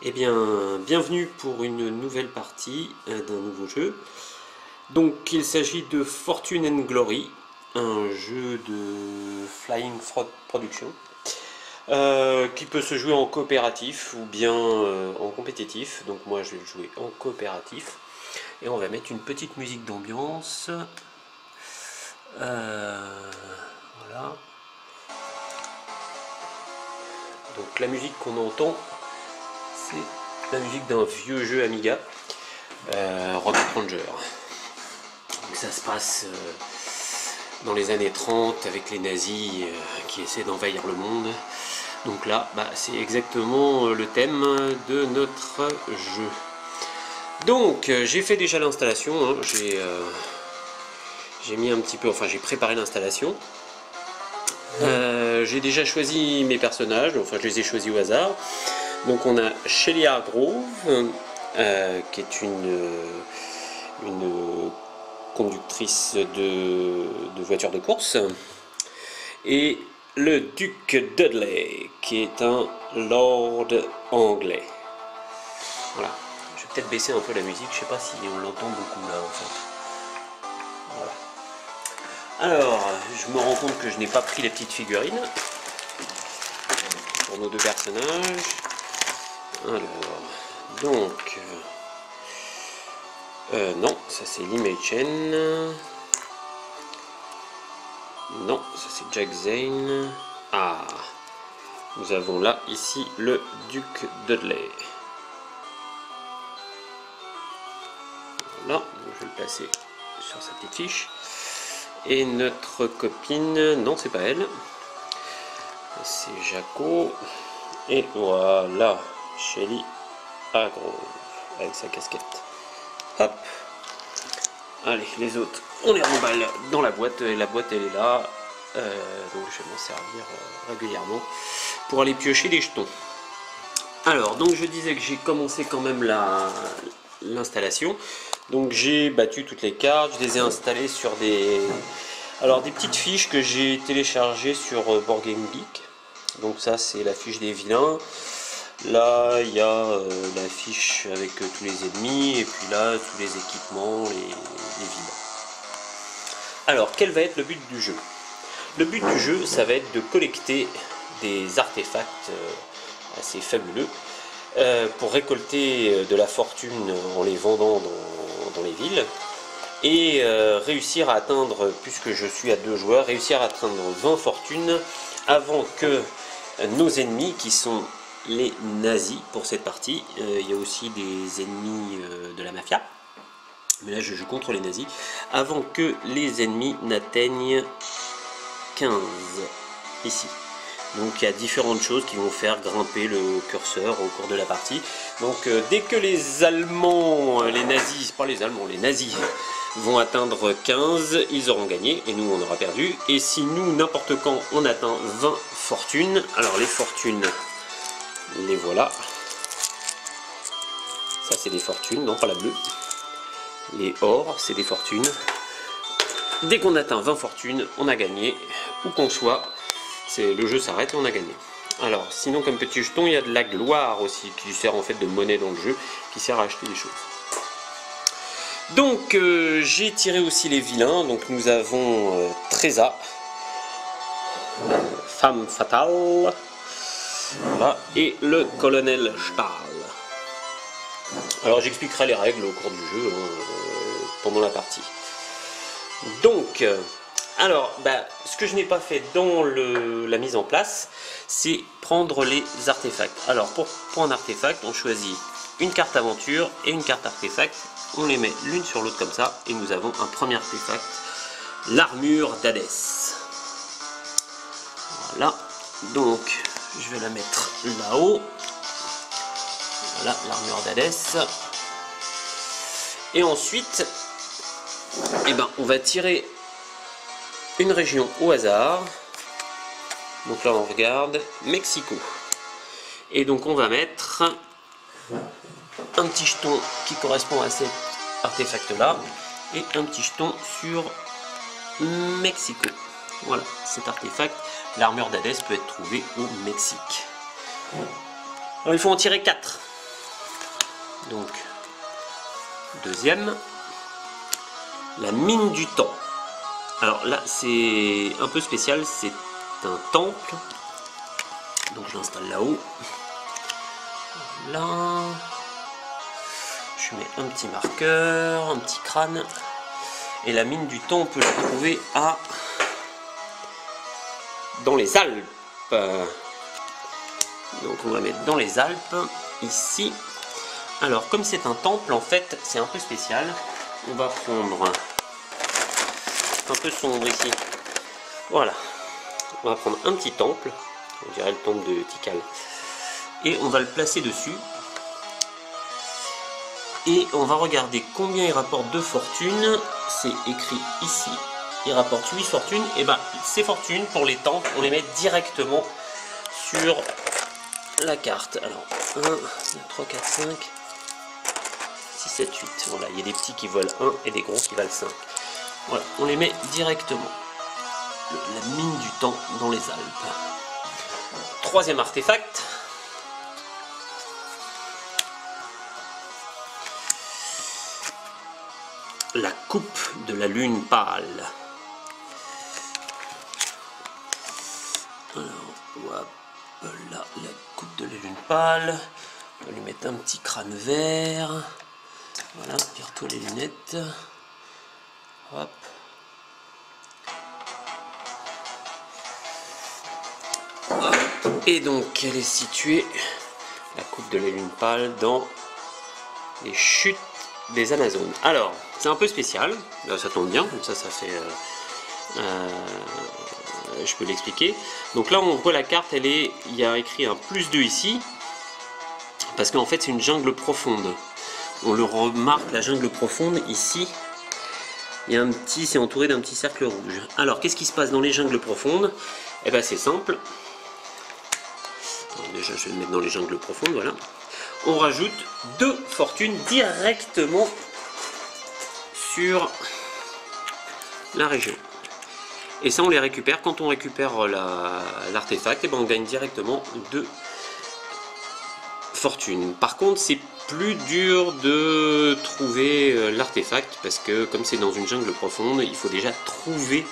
Eh bien, bienvenue pour une nouvelle partie d'un nouveau jeu. Donc, il s'agit de Fortune and Glory, un jeu de Flying Frog Production, qui peut se jouer en coopératif ou bien en compétitif. Donc moi, je vais le jouer en coopératif. Et on va mettre une petite musique d'ambiance. Voilà. Donc la musique qu'on entend, c'est la musique d'un vieux jeu Amiga, Rock Ranger. Donc ça se passe dans les années 30 avec les nazis qui essaient d'envahir le monde. Donc là, c'est exactement le thème de notre jeu. Donc j'ai fait déjà l'installation, hein. J'ai mis un petit peu, enfin j'ai préparé l'installation. J'ai déjà choisi mes personnages, enfin je les ai choisis au hasard. Donc on a Shelly Hargrove, qui est une conductrice de voiture de course, et le duc Dudley, qui est un lord anglais. Voilà. Je vais peut-être baisser un peu la musique, je sais pas si on l'entend beaucoup là en fait. Voilà. Alors, je me rends compte que je n'ai pas pris les petites figurines pour nos deux personnages. Alors, donc, non, ça c'est Lee-Mei-chen. Non, ça c'est Jack Zane. Ah, nous avons là, ici, le duc Dudley. Voilà, donc je vais le placer sur sa petite fiche. Et notre copine, non, c'est pas elle. C'est Jaco. Et voilà, Shelly Hargrove avec sa casquette. Hop. Allez, les autres, on les remballe dans la boîte. Et la boîte, elle est là. Donc je vais m'en servir régulièrement pour aller piocher des jetons. Alors, donc je disais que j'ai commencé quand même l'installation. Donc j'ai battu toutes les cartes, je les ai installées sur des petites fiches que j'ai téléchargées sur Board Game Geek. Donc ça c'est la fiche des vilains. Là il y a la fiche avec tous les ennemis, et puis là tous les équipements, les vilains. Alors quel va être le but du jeu? Le but du jeu, ça va être de collecter des artefacts assez fabuleux pour récolter de la fortune en les vendant dans les villes, et réussir à atteindre, puisque je suis à 2 joueurs, réussir à atteindre 20 fortunes avant que nos ennemis, qui sont les nazis pour cette partie, il y a aussi des ennemis de la mafia, mais là je joue contre les nazis, avant que les ennemis n'atteignent 15 ici. Donc il y a différentes choses qui vont faire grimper le curseur au cours de la partie. Donc dès que les Allemands, les nazis, pas les Allemands, les nazis vont atteindre 15, ils auront gagné et nous on aura perdu. Et si nous, n'importe quand, on atteint 20 fortunes, alors les fortunes, les voilà. Ça c'est des fortunes, non pas la bleue. Les or, c'est des fortunes. Dès qu'on atteint 20 fortunes, on a gagné, où qu'on soit. Le jeu s'arrête et on a gagné. Alors, sinon comme petit jeton, il y a de la gloire aussi, qui sert en fait de monnaie dans le jeu, qui sert à acheter des choses. Donc, j'ai tiré aussi les vilains. Donc nous avons Tresa, femme fatale, voilà, et le colonel Stahl. Alors j'expliquerai les règles au cours du jeu, pendant la partie. Donc, alors, ce que je n'ai pas fait dans la mise en place, c'est prendre les artefacts. Alors, pour un artefact, on choisit une carte aventure et une carte artefact. On les met l'une sur l'autre comme ça, et nous avons un premier artefact, l'armure d'Hadès. Voilà, donc je vais la mettre là-haut. Voilà, l'armure d'Hadès. Et ensuite, on va tirer une région au hasard. Donc là on regarde Mexico, et donc on va mettre un petit jeton qui correspond à cet artefact là, et un petit jeton sur Mexico. Voilà, cet artefact, l'armure d'Hadès, peut être trouvée au Mexique. Alors il faut en tirer 4. Donc, deuxième, la mine du temps. Alors là, c'est un peu spécial, c'est un temple. Donc je l'installe là-haut. Là, je mets un petit marqueur, un petit crâne. Et la mine du temps, on peut la trouver dans les Alpes. Donc on va mettre dans les Alpes, ici. Alors comme c'est un temple, en fait, c'est un peu spécial. On va prendre un peu sombre ici. Voilà. On va prendre un petit temple. On dirait le temple de Tikal. Et on va le placer dessus. Et on va regarder combien il rapporte de fortune. C'est écrit ici. Il rapporte 8 fortunes. Et ben ces fortunes, pour les temples, on les met directement sur la carte. Alors, 1, 2, 3, 4, 5, 6, 7, 8. Voilà, il y a des petits qui volent 1 et des gros qui valent 5. Voilà, on les met directement. La mine du temps dans les Alpes. Troisième artefact. La coupe de la lune pâle. Alors, hop, là, la coupe de la lune pâle. On va lui mettre un petit crâne vert. Voilà, vire-toi les lunettes. Hop. Et donc, elle est située, la coupe de la lune pâle, dans les chutes des Amazones. Alors, c'est un peu spécial, là, ça tombe bien, comme ça fait... je peux l'expliquer. Donc là, on voit la carte, il y a écrit un +2 ici, parce qu'en fait, c'est une jungle profonde. On le remarque, la jungle profonde, ici, il y a c'est entouré d'un petit cercle rouge. Alors, qu'est-ce qui se passe dans les jungles profondes? Eh bien, c'est simple. Alors, déjà, je vais le mettre dans les jungles profondes, voilà. On rajoute 2 fortunes directement sur la région. Et ça, on les récupère. Quand on récupère l'artefact, et ben on gagne directement 2 fortunes. Par contre, c'est plus dur de trouver l'artefact parce que comme c'est dans une jungle profonde, il faut déjà trouver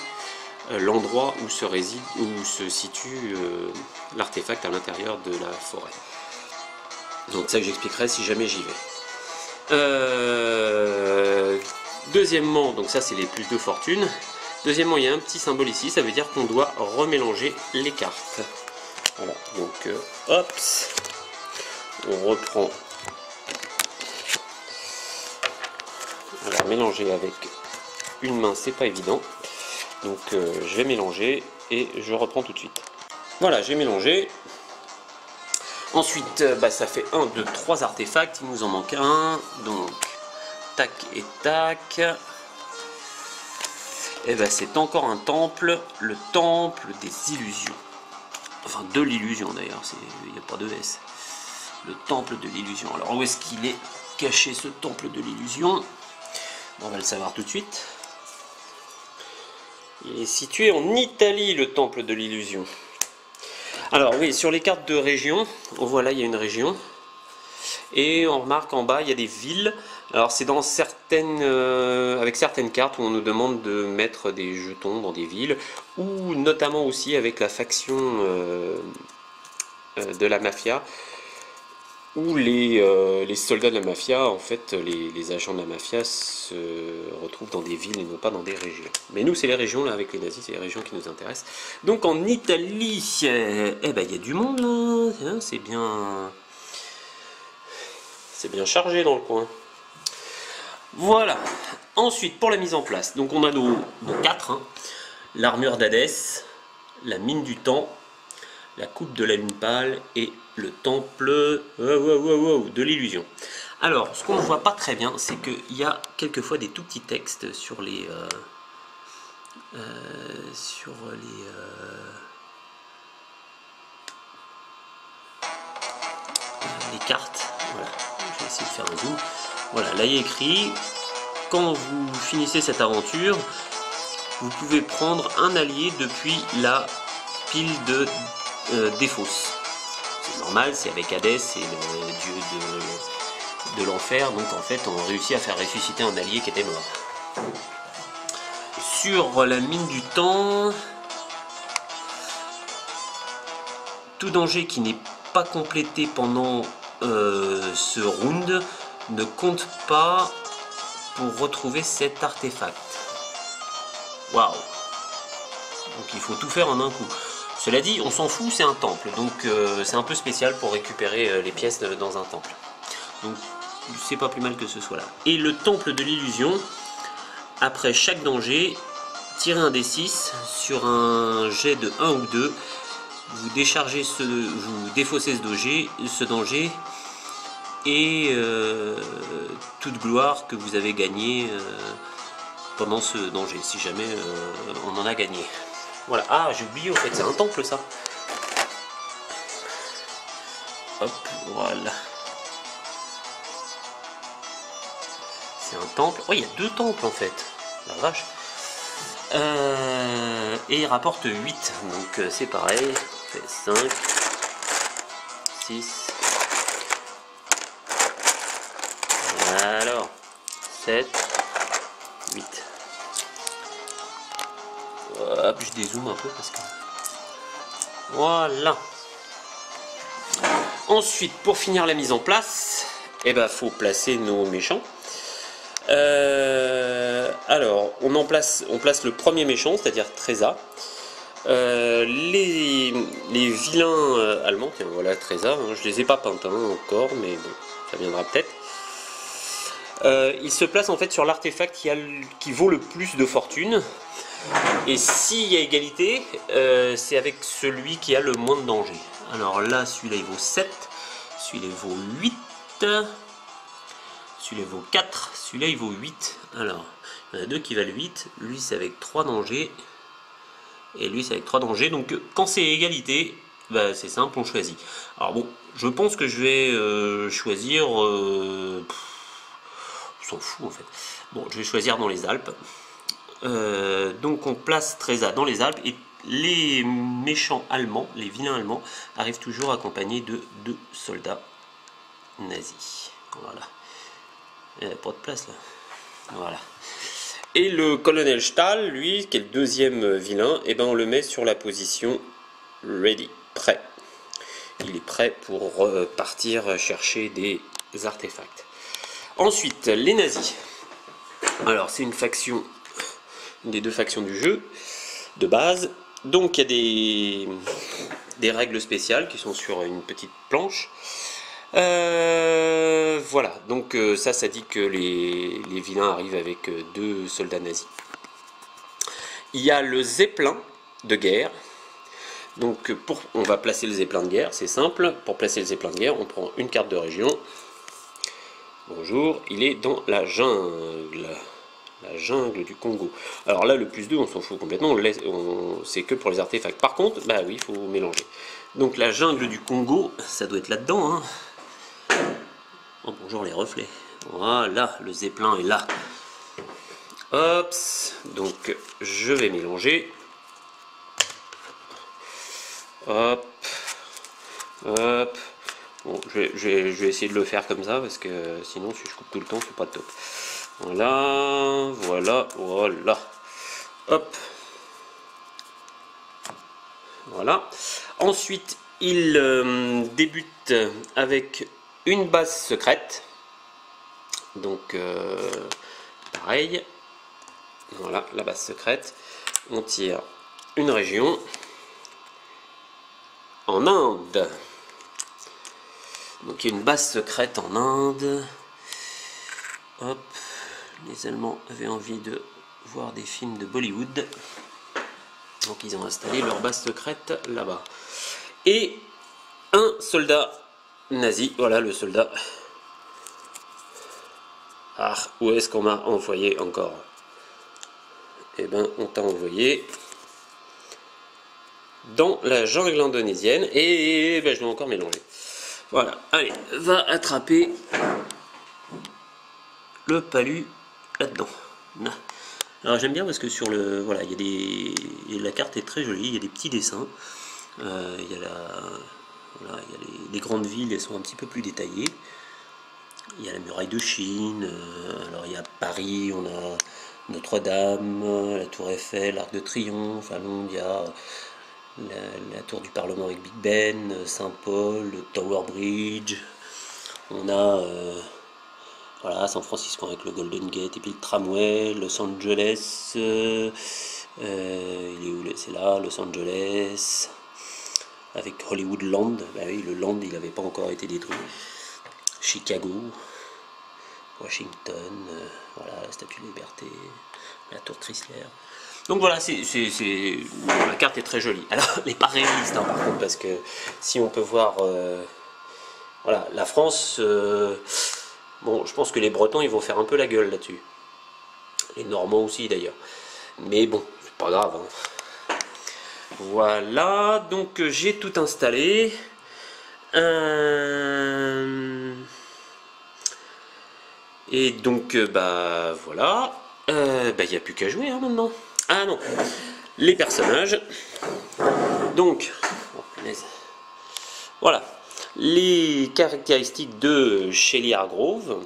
l'endroit où se situe l'artefact à l'intérieur de la forêt. Donc ça que j'expliquerai si jamais j'y vais. Deuxièmement, donc ça c'est les +2 fortunes. Deuxièmement, il y a un petit symbole ici, ça veut dire qu'on doit remélanger les cartes. Voilà, donc hop, on reprend. Alors mélanger avec une main, c'est pas évident. Donc je vais mélanger et je reprends tout de suite. Voilà, j'ai mélangé. Ensuite, ça fait 1, 2, 3 artefacts, il nous en manque un. Donc, tac et tac. Et c'est encore un temple, le temple des illusions. Enfin, de l'illusion d'ailleurs, il n'y a pas de S. Le temple de l'illusion. Alors, où est-ce qu'il est caché ce temple de l'illusion? On va le savoir tout de suite. Il est situé en Italie, le temple de l'illusion. Alors oui, sur les cartes de région, on voit là, il y a une région. Et on remarque en bas, il y a des villes. Alors c'est dans avec certaines cartes où on nous demande de mettre des jetons dans des villes. Ou notamment aussi avec la faction de la mafia. Où les soldats de la mafia, en fait, les agents de la mafia se retrouvent dans des villes et non pas dans des régions. Mais nous, c'est les régions, là, avec les nazis, c'est les régions qui nous intéressent. Donc en Italie, il y a du monde, là, c'est bien chargé dans le coin. Voilà. Ensuite, pour la mise en place, donc on a nos 4, hein. L'armure d'Hadès, la mine du temps, la coupe de la lune pâle et le temple de l'illusion. Alors, ce qu'on ne voit pas très bien, c'est qu'il y a quelquefois des tout petits textes sur les cartes. Voilà, je vais essayer de faire un zoom. Voilà, là il y a écrit, quand vous finissez cette aventure, vous pouvez prendre un allié depuis la pile de Défausse. C'est normal, c'est avec Hadès, c'est le dieu de l'enfer. Donc en fait on réussit à faire ressusciter un allié qui était mort. Sur la mine du temps, tout danger qui n'est pas complété pendant ce round ne compte pas pour retrouver cet artefact. Waouh! Donc il faut tout faire en un coup. Cela dit, on s'en fout, c'est un temple, donc c'est un peu spécial pour récupérer les pièces dans un temple. Donc c'est pas plus mal que ce soit là. Et le temple de l'illusion, après chaque danger, tirez un D6 sur un jet de 1 ou 2, vous déchargez vous défaussez ce danger et toute gloire que vous avez gagnée pendant ce danger, si jamais on en a gagné. Voilà, ah j'ai oublié, au fait c'est un temple ça. Hop, voilà. C'est un temple. Oh, il y a 2 temples en fait. La vache. Et il rapporte 8. Donc c'est pareil. On fait 5, 6. Alors, 7, 8. Hop, je dézoome un peu parce que... Voilà. Ensuite, pour finir la mise en place, eh ben, faut placer nos méchants. Alors, on place le premier méchant, c'est-à-dire Treza. Les vilains allemands, tiens, voilà Treza, hein, je les ai pas peints encore, mais bon, ça viendra peut-être. Il se place en fait sur l'artefact qui vaut le plus de fortune. Et s'il y a égalité, c'est avec celui qui a le moins de danger. Alors là, celui-là il vaut 7, celui-là il vaut 8, celui-là il vaut 4, celui-là il vaut 8. Alors, il y en a 2 qui valent 8, lui c'est avec 3 dangers, et lui c'est avec 3 dangers. Donc quand c'est égalité, bah, c'est simple, on choisit. Alors bon, je pense que je vais choisir... on s'en fout en fait. Bon, je vais choisir dans les Alpes. Donc on place Treza dans les Alpes et les méchants allemands, les vilains allemands, arrivent toujours accompagnés de 2 soldats nazis. Voilà. Il n'y a pas de place là. Voilà. Et le colonel Stahl, lui, qui est le 2e vilain, et ben on le met sur la position ready, prêt. Il est prêt pour partir chercher des artefacts. Ensuite, les nazis. Alors c'est une faction, une des 2 factions du jeu de base. Donc il y a des règles spéciales qui sont sur une petite planche. Voilà, donc ça dit que les vilains arrivent avec 2 soldats nazis. Il y a le zeppelin de guerre. Donc on va placer le zeppelin de guerre, c'est simple. Pour placer le zeppelin de guerre, on prend une carte de région. Bonjour, il est dans la jungle. La jungle du Congo. Alors là, le plus 2, on s'en fout complètement, c'est que pour les artefacts. Par contre, bah oui, il faut mélanger. Donc la jungle du Congo, ça doit être là-dedans. Hein. Oh, bonjour les reflets. Voilà, le zeppelin est là. Hop, donc je vais mélanger. Hop, hop. Bon, je vais essayer de le faire comme ça, parce que sinon, si je coupe tout le temps, c'est pas top. Voilà, voilà, voilà. Hop. Voilà. Ensuite, il débute avec une base secrète. Donc, pareil. Voilà, la base secrète. On tire une région en Inde. Donc, il y a une base secrète en Inde. Hop. Les Allemands avaient envie de voir des films de Bollywood. Donc ils ont installé leur base secrète là-bas. Et un soldat nazi. Voilà le soldat. Ah, où est-ce qu'on m'a envoyé encore? Eh ben, on t'a envoyé dans la jungle indonésienne. Et ben, je vais encore mélanger. Voilà. Allez, va attraper le palu là-dedans. Alors j'aime bien parce que sur le... Voilà, la carte est très jolie, il y a des petits dessins. Il y a les grandes villes, elles sont un petit peu plus détaillées. Il y a la muraille de Chine, alors il y a Paris, on a Notre-Dame, la Tour Eiffel, l'Arc de Triomphe, à Londres, il y a la Tour du Parlement avec Big Ben, Saint-Paul, le Tower Bridge, on a voilà, San Francisco avec le Golden Gate, et puis le tramway, Los Angeles, il est où? C'est là, Los Angeles, avec Hollywood Land, bah oui, le Land il n'avait pas encore été détruit, Chicago, Washington, voilà, la Statue de Liberté, la Tour Chrysler. Donc voilà, la carte est très jolie. Alors, elle n'est pas réaliste, hein, par contre, parce que si on peut voir, voilà, la France, bon, je pense que les Bretons, ils vont faire un peu la gueule là-dessus. Les Normands aussi, d'ailleurs. Mais bon, c'est pas grave, hein. Voilà, donc j'ai tout installé. Et donc, bah voilà, bah il n'y a plus qu'à jouer hein, maintenant. Ah non, les personnages. Donc, oh, voilà, les caractéristiques de Shelly Hargrove.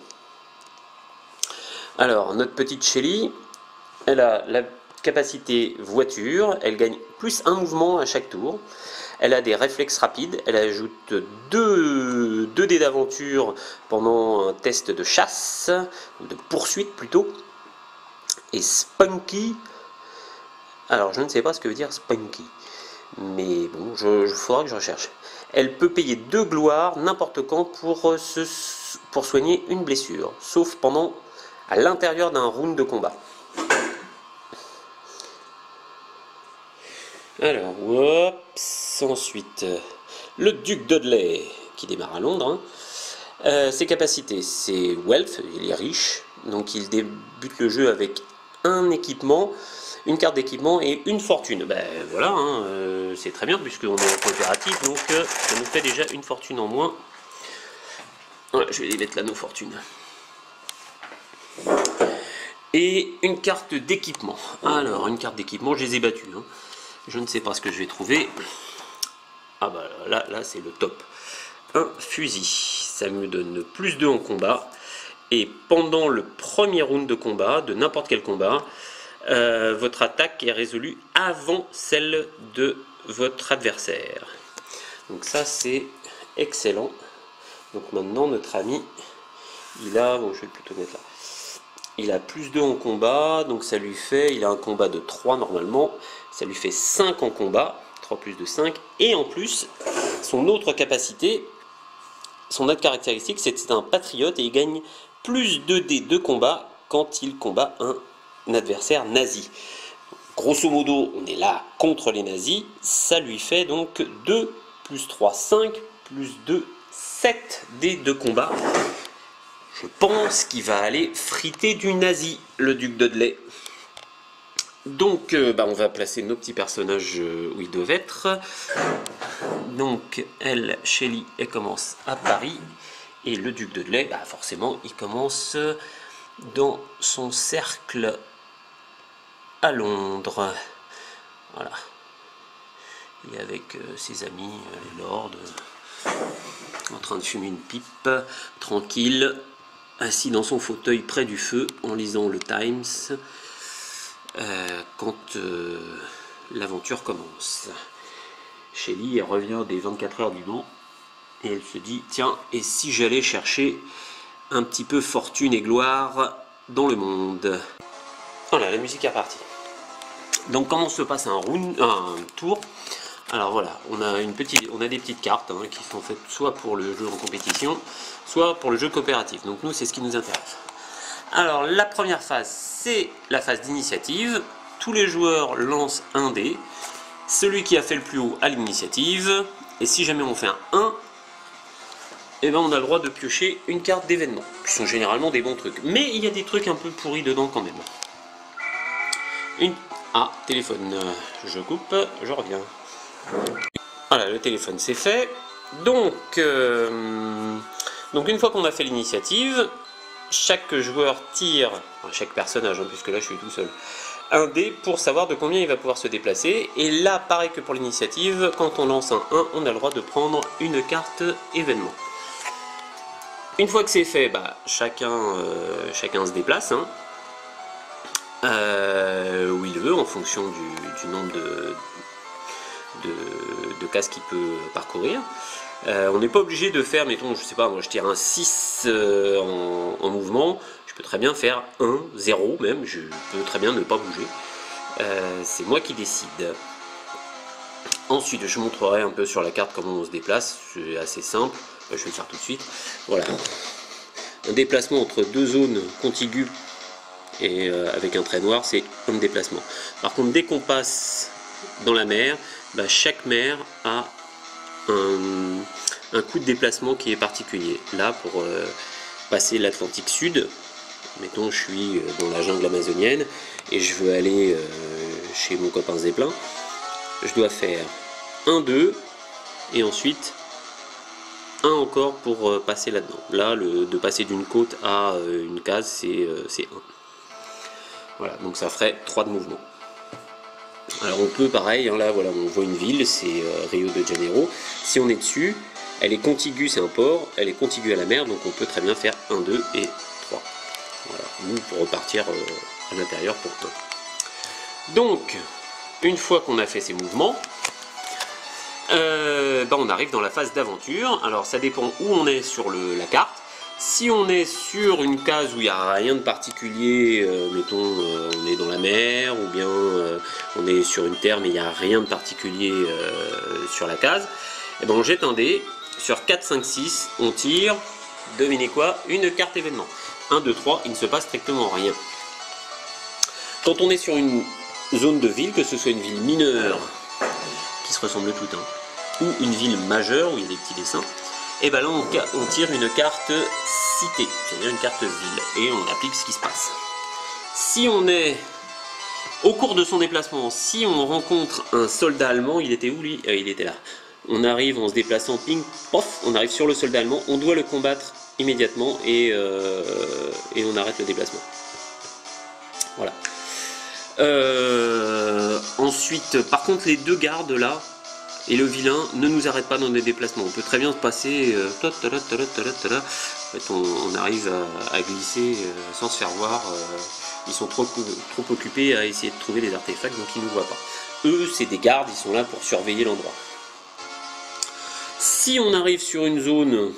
Alors, notre petite Shelly, elle a la capacité voiture, elle gagne plus un mouvement à chaque tour. Elle a des réflexes rapides, elle ajoute 2 dés d'aventure pendant un test de chasse, ou de poursuite plutôt. Et Spunky, alors je ne sais pas ce que veut dire Spunky, mais bon, il faudra que je recherche. Elle peut payer 2 gloires n'importe quand pour soigner une blessure, sauf à l'intérieur d'un round de combat. Alors, ensuite, le duc Dudley, qui démarre à Londres. Hein. Ses capacités, c'est Wealth, il est riche, donc il débute le jeu avec un équipement, une carte d'équipement et une fortune. Ben voilà, hein, c'est très bien, puisqu'on est en coopératif, donc ça nous fait déjà une fortune en moins. Voilà, je vais y mettre là nos fortunes. Et une carte d'équipement. Alors, une carte d'équipement, je les ai battues. Hein. Je ne sais pas ce que je vais trouver. Ah bah là c'est le top. Un fusil, ça me donne plus 2 en combat. Et pendant le premier round de combat, de n'importe quel combat, votre attaque est résolue avant celle de votre adversaire. Donc ça c'est excellent. Donc maintenant notre ami, il a, bon je vais plutôt mettre là. Il a plus 2 en combat, donc ça lui fait, il a un combat de 3 normalement, ça lui fait 5 en combat, 3 plus 2, 5, et en plus, son autre capacité, son autre caractéristique, c'est un patriote et il gagne plus 2 dés de combat quand il combat un adversaire nazi. Grosso modo, on est là contre les nazis, ça lui fait donc 2 plus 3, 5, plus 2, 7 dés de combat. Je pense qu'il va aller friter du nazi, le duc Dudley. Donc, on va placer nos petits personnages où ils doivent être. Donc, elle, Shelly, elle commence à Paris. Et le duc Dudley, forcément, il commence dans son cercle à Londres. Voilà. Il est avec ses amis, les lords, en train de fumer une pipe, tranquille. Assis dans son fauteuil près du feu en lisant le Times quand l'aventure commence. Shelly elle revient des 24 heures du Mans et elle se dit tiens, et si j'allais chercher un petit peu fortune et gloire dans le monde. Voilà, la musique est repartie. Donc comment se passe un tour? Alors voilà, on a des petites cartes hein, qui sont faites soit pour le jeu en compétition, soit pour le jeu coopératif. Donc nous, c'est ce qui nous intéresse. Alors la première phase, c'est la phase d'initiative. Tous les joueurs lancent un dé. Celui qui a fait le plus haut a l'initiative. Et si jamais on fait un 1, eh ben on a le droit de piocher une carte d'événement, qui sont généralement des bons trucs. Mais il y a des trucs un peu pourris dedans quand même. Ah, téléphone, je coupe, je reviens. Voilà, le téléphone c'est fait. Donc une fois qu'on a fait l'initiative, chaque joueur tire, enfin, chaque personnage, hein, puisque là je suis tout seul, un dé pour savoir de combien il va pouvoir se déplacer. Et là, pareil que pour l'initiative, quand on lance un 1, on a le droit de prendre une carte événement. Une fois que c'est fait, bah, chacun se déplace, hein, où il veut en fonction du nombre de cases qu'il peut parcourir. On n'est pas obligé de faire, mettons, je sais pas, moi je tire un 6 en mouvement, je peux très bien faire 1, 0 même, je peux très bien ne pas bouger. C'est moi qui décide. Ensuite, je montrerai un peu sur la carte comment on se déplace, c'est assez simple, je vais le faire tout de suite. Voilà, un déplacement entre deux zones contiguës et avec un trait noir, c'est un déplacement. Par contre, dès qu'on passe dans la mer, bah, chaque mer a un coup de déplacement qui est particulier. Là, pour passer l'Atlantique Sud, mettons je suis dans la jungle amazonienne et je veux aller chez mon copain Zeppelin, je dois faire 1, 2 et ensuite 1 encore pour passer là-dedans. Là, de passer d'une côte à une case, c'est 1. Voilà, donc ça ferait 3 de mouvement. Alors on peut pareil, hein, là voilà, on voit une ville, c'est Rio de Janeiro. Si on est dessus, elle est contiguë, c'est un port, elle est contiguë à la mer, donc on peut très bien faire 1, 2 et 3. Voilà, ou pour repartir à l'intérieur pour 1. Donc, une fois qu'on a fait ces mouvements, on arrive dans la phase d'aventure. Alors ça dépend où on est sur la carte. Si on est sur une case où il n'y a rien de particulier, mettons on est dans la mer, ou bien on est sur une terre mais il n'y a rien de particulier sur la case, et ben on jette un dé, sur 4, 5, 6, on tire, devinez quoi, une carte événement. 1, 2, 3, il ne se passe strictement rien. Quand on est sur une zone de ville, que ce soit une ville mineure, qui se ressemble toutes, hein, ou une ville majeure où il y a des petits dessins, et ben là on tire une carte cité, c'est-à-dire une carte ville, et on applique ce qui se passe. Si on est au cours de son déplacement, si on rencontre un soldat allemand, il était où lui? Il était là. On arrive en se déplaçant, ping, pof, on arrive sur le soldat allemand, on doit le combattre immédiatement et on arrête le déplacement. Voilà. Ensuite, par contre, les deux gardes là et le vilain ne nous arrêtent pas dans des déplacements. On peut très bien se passer. En fait, on arrive à glisser sans se faire voir. Ils sont trop occupés à essayer de trouver des artefacts, donc ils ne nous voient pas. Eux, c'est des gardes, ils sont là pour surveiller l'endroit. Si on arrive sur une zone,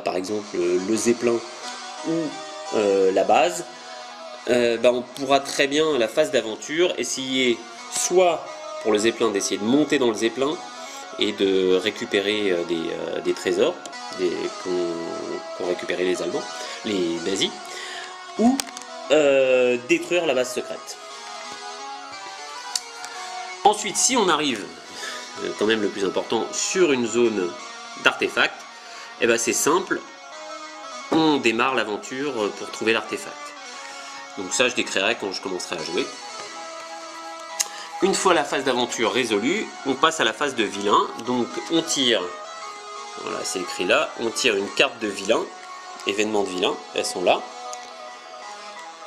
par exemple le Zeppelin ou la base, on pourra très bien à la phase d'aventure essayer soit pour le Zeppelin d'essayer de monter dans le Zeppelin et de récupérer des trésors qu'ont récupéré les Allemands, les nazis, ou détruire la base secrète. Ensuite, si on arrive, quand même le plus important, sur une zone d'artefacts, et ben c'est simple, on démarre l'aventure pour trouver l'artefact. Donc ça je décrirai quand je commencerai à jouer. Une fois la phase d'aventure résolue, on passe à la phase de vilain. Donc on tire, voilà c'est écrit là, on tire une carte de vilain, événement de vilain, elles sont là.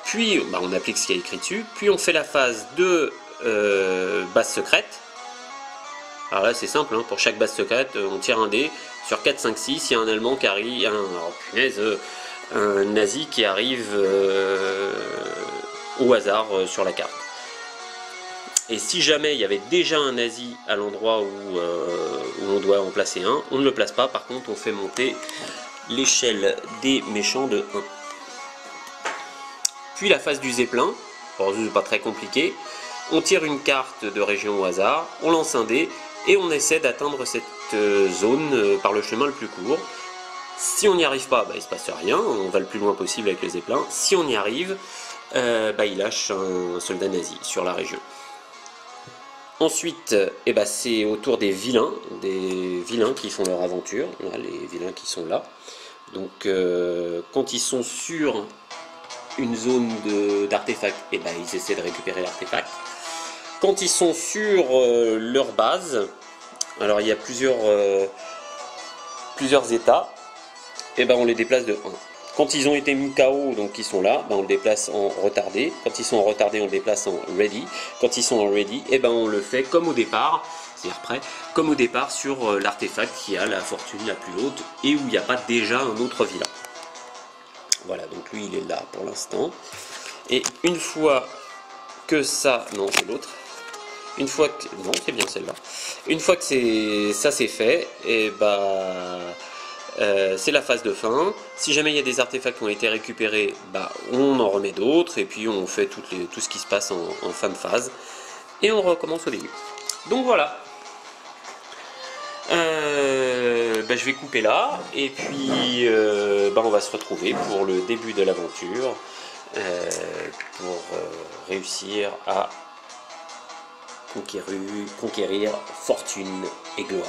Puis on applique ce qui est écrit dessus, puis on fait la phase de base secrète. Alors là c'est simple, hein, pour chaque base secrète on tire un dé, sur 4, 5, 6, il y a un allemand qui arrive, un nazi qui arrive au hasard sur la carte. Et si jamais il y avait déjà un nazi à l'endroit où on doit en placer un, on ne le place pas, par contre on fait monter l'échelle des méchants de 1. Puis la phase du Zeppelin, alors c'est pas très compliqué, on tire une carte de région au hasard, on lance un dé, et on essaie d'atteindre cette zone par le chemin le plus court. Si on n'y arrive pas, il ne se passe rien, on va le plus loin possible avec le Zeppelin. Si on y arrive, il lâche un soldat nazi sur la région. Ensuite, c'est au tour des vilains qui font leur aventure, là, les vilains qui sont là. Donc quand ils sont sur une zone d'artefacts, ils essaient de récupérer l'artefact. Quand ils sont sur leur base, alors il y a plusieurs états, on les déplace de 1. Quand ils ont été mis KO, donc ils sont là, on le déplace en retardé. Quand ils sont en retardé, on le déplace en ready. Quand ils sont en ready, on le fait comme au départ, c'est-à-dire prêt, comme au départ sur l'artefact qui a la fortune la plus haute et où il n'y a pas déjà un autre vilain. Voilà, donc lui il est là pour l'instant. Et une fois que ça... Non, c'est l'autre. Une fois que... Non, c'est bien celle-là. Une fois que ça c'est fait, et bah... c'est la phase de fin. Si jamais il y a des artefacts qui ont été récupérés, bah, on en remet d'autres et puis on fait tout ce qui se passe en fin de phase et on recommence au début. Donc voilà. Bah, je vais couper là et puis bah, on va se retrouver pour le début de l'aventure pour réussir à conquérir fortune et gloire.